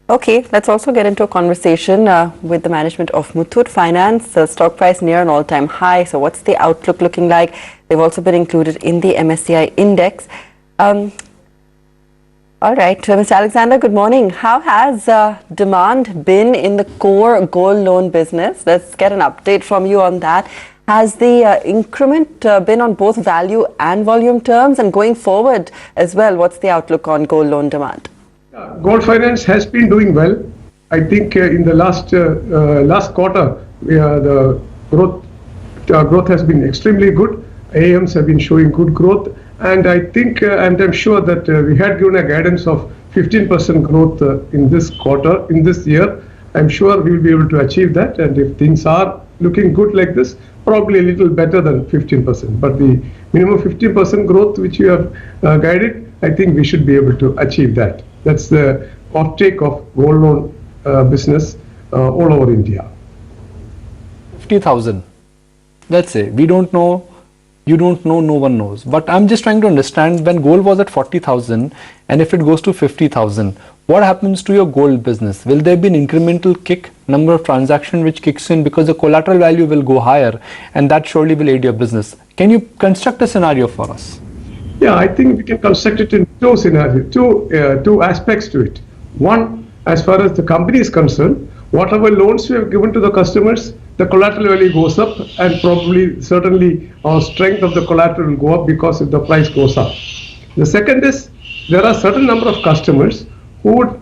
Okay, let's also get into a conversation with the management of Muthoot Finance. The stock price near an all-time high. So what's the outlook looking like? They've also been included in the MSCI index. All right, Mr. Alexander, good morning. How has demand been in the core gold loan business? Let's get an update from you on that. Has the increment been on both value and volume terms? And going forward as well, what's the outlook on gold loan demand? Gold finance has been doing well. I think in the last quarter, the growth has been extremely good. AMs have been showing good growth, and I think and I'm sure that we had given a guidance of 15% growth in this quarter, in this year. I'm sure we will be able to achieve that, and if things are looking good like this, probably a little better than 15%. But the minimum 15% growth which you have guided, I think we should be able to achieve that. That's the uptake of gold loan business all over India. 50,000. Let's say we don't know, you don't know, no one knows. But I'm just trying to understand, when gold was at 40,000 and if it goes to 50,000, what happens to your gold business? Will there be an incremental kick, number of transactions which kicks in, because the collateral value will go higher and that surely will aid your business? Can you construct a scenario for us? Yeah, I think we can construct it in two scenarios, two aspects to it. One, as far as the company is concerned, whatever loans we have given to the customers, the collateral value goes up, and probably, certainly, our strength of the collateral will go up because if the price goes up. The second is, there are certain number of customers who would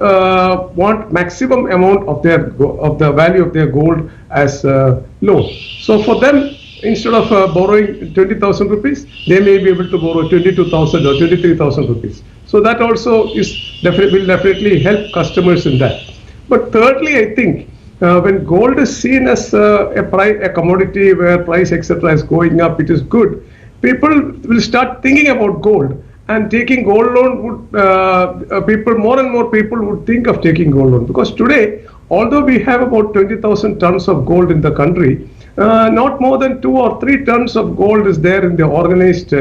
want maximum amount of the value of their gold as loan. So for them, instead of borrowing 20,000 rupees, they may be able to borrow 22,000 or 23,000 rupees. So that also will definitely help customers in that. But thirdly, I think when gold is seen as a commodity where price etc. is going up, it is good. People will start thinking about gold, and taking gold loan would more and more people would think of taking gold loan, because today, although we have about 20,000 tons of gold in the country, not more than 2 or 3 tons of gold is there in the organized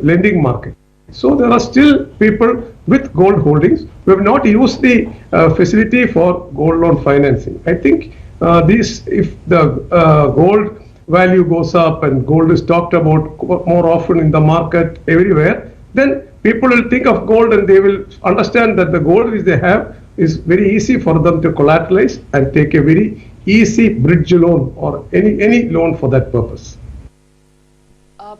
lending market. So there are still people with gold holdings who have not used the facility for gold loan financing. I think if the gold value goes up and gold is talked about more often in the market everywhere, then people will think of gold and they will understand that the gold which they have is very easy for them to collateralize and take a very easy bridge loan or any loan for that purpose.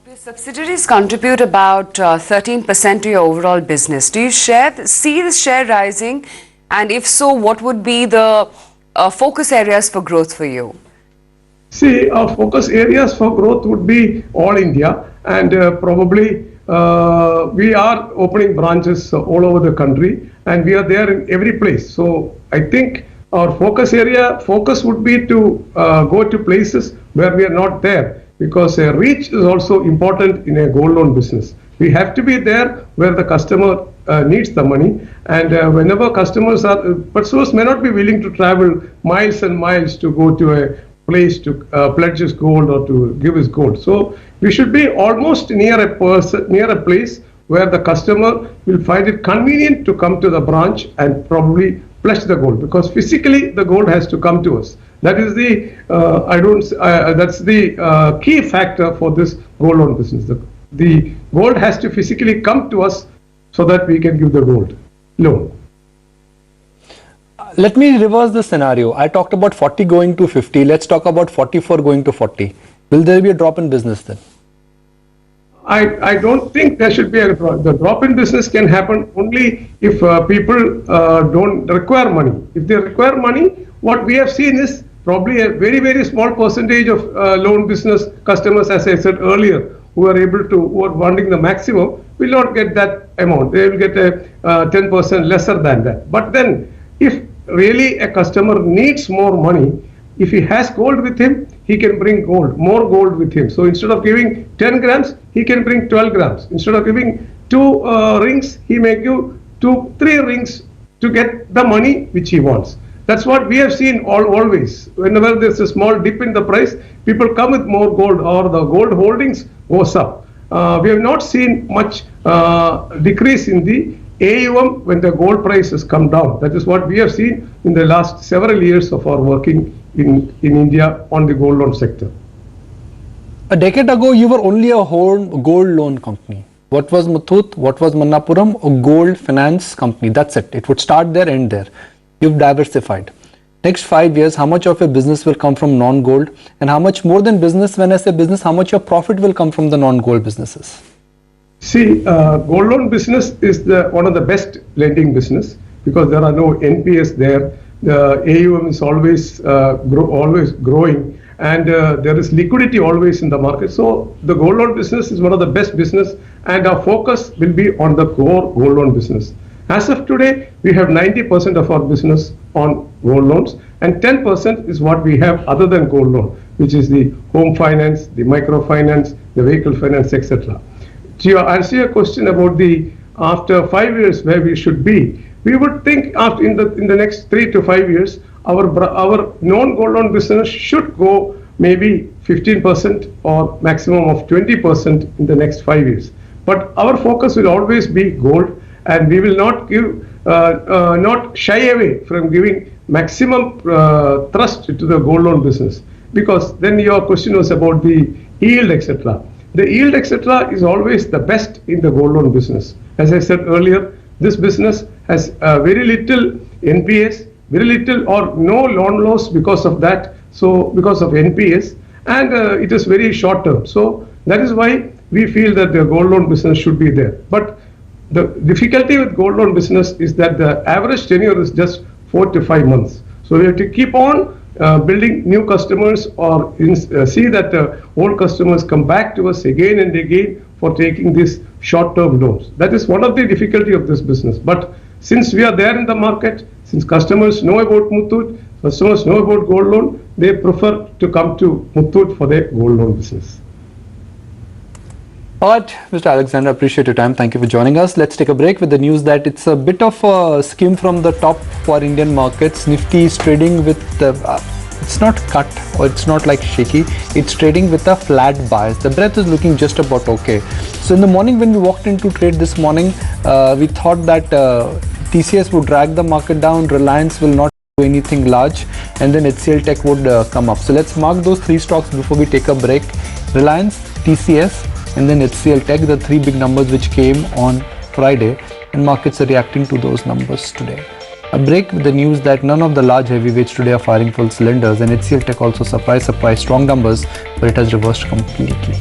Your subsidiaries contribute about 13% to your overall business. Do you see the share rising? And if so, what would be the focus areas for growth for you? See, our focus areas for growth would be all India, and probably we are opening branches all over the country, and we are there in every place. So I think our focus would be to go to places where we are not there, because reach is also important in a gold loan business. We have to be there where the customer needs the money, and whenever customers may not be willing to travel miles and miles to go to a place to pledge his gold or to give his gold. So we should be almost near a place where the customer will find it convenient to come to the branch and probably pledge the gold, because physically the gold has to come to us. That is that's the key factor for this gold loan business. The gold has to physically come to us so that we can give the gold loan. Let me reverse the scenario. I talked about 40 going to 50. Let's talk about 44 going to 40. Will there be a drop in business then? I don't think there should be a drop. The drop in business can happen only if people don't require money. If they require money, what we have seen is probably a very, very small percentage of loan business customers, as I said earlier, who are wanting the maximum, will not get that amount. They will get a 10% lesser than that. But then, if really a customer needs more money, if he has gold with him, he can bring more gold with him. So instead of giving 10 grams, he can bring 12 grams. Instead of giving 2 rings, he may give 3 rings to get the money which he wants. That's what we have seen always. Whenever there's a small dip in the price, people come with more gold, or the gold holdings goes up. We have not seen much decrease in the AUM when the gold price has come down. That is what we have seen in the last several years of our working in India on the gold loan sector. A decade ago, you were only a gold loan company. What was Muthoot? What was Manappuram? A gold finance company. That's it. It would start there, end there. You've diversified. Next 5 years, how much of your business will come from non-gold? And how much more than business, when I say business, how much your profit will come from the non-gold businesses? See, gold loan business is one of the best lending business because there are no NPS there. The AUM is always growing, and there is liquidity always in the market. So the gold loan business is one of the best business, and our focus will be on the core gold loan business. As of today, we have 90% of our business on gold loans, and 10% is what we have other than gold loan, which is the home finance, the microfinance, the vehicle finance, etc. To answer your question about the after 5 years where we should be, we would think after in the next 3 to 5 years, our non-gold loan business should go maybe 15% or maximum of 20% in the next 5 years. But our focus will always be gold, and we will not shy away from giving maximum thrust to the gold loan business, because then your question was about the yield, etc. The yield, etc. is always the best in the gold loan business. As I said earlier, this business has very little NPS, very little or no loan loss because of that. So because of NPS, and it is very short term. So that is why we feel that the gold loan business should be there. But the difficulty with gold loan business is that the average tenure is just 4 to 5 months. So we have to keep on building new customers, or see that old customers come back to us again and again for taking these short-term loans. That is one of the difficulty of this business. But since we are there in the market, since customers know about Muthoot, customers know about gold loan, they prefer to come to Muthoot for their gold loan business. All right, Mr. Alexander, appreciate your time. Thank you for joining us. Let's take a break with the news that it's a bit of a skim from the top for Indian markets. Nifty is trading with it's not cut or it's not like shaky. It's trading with a flat bias. The breadth is looking just about okay. So in the morning when we walked into trade this morning, we thought that TCS would drag the market down, Reliance will not do anything large, and then HCL Tech would come up. So let's mark those 3 stocks before we take a break. Reliance, TCS, and then HCL Tech, the 3 big numbers which came on Friday, and markets are reacting to those numbers today. A break with the news that none of the large heavyweights today are firing full cylinders, and HCL Tech also surprise, strong numbers, but it has reversed completely.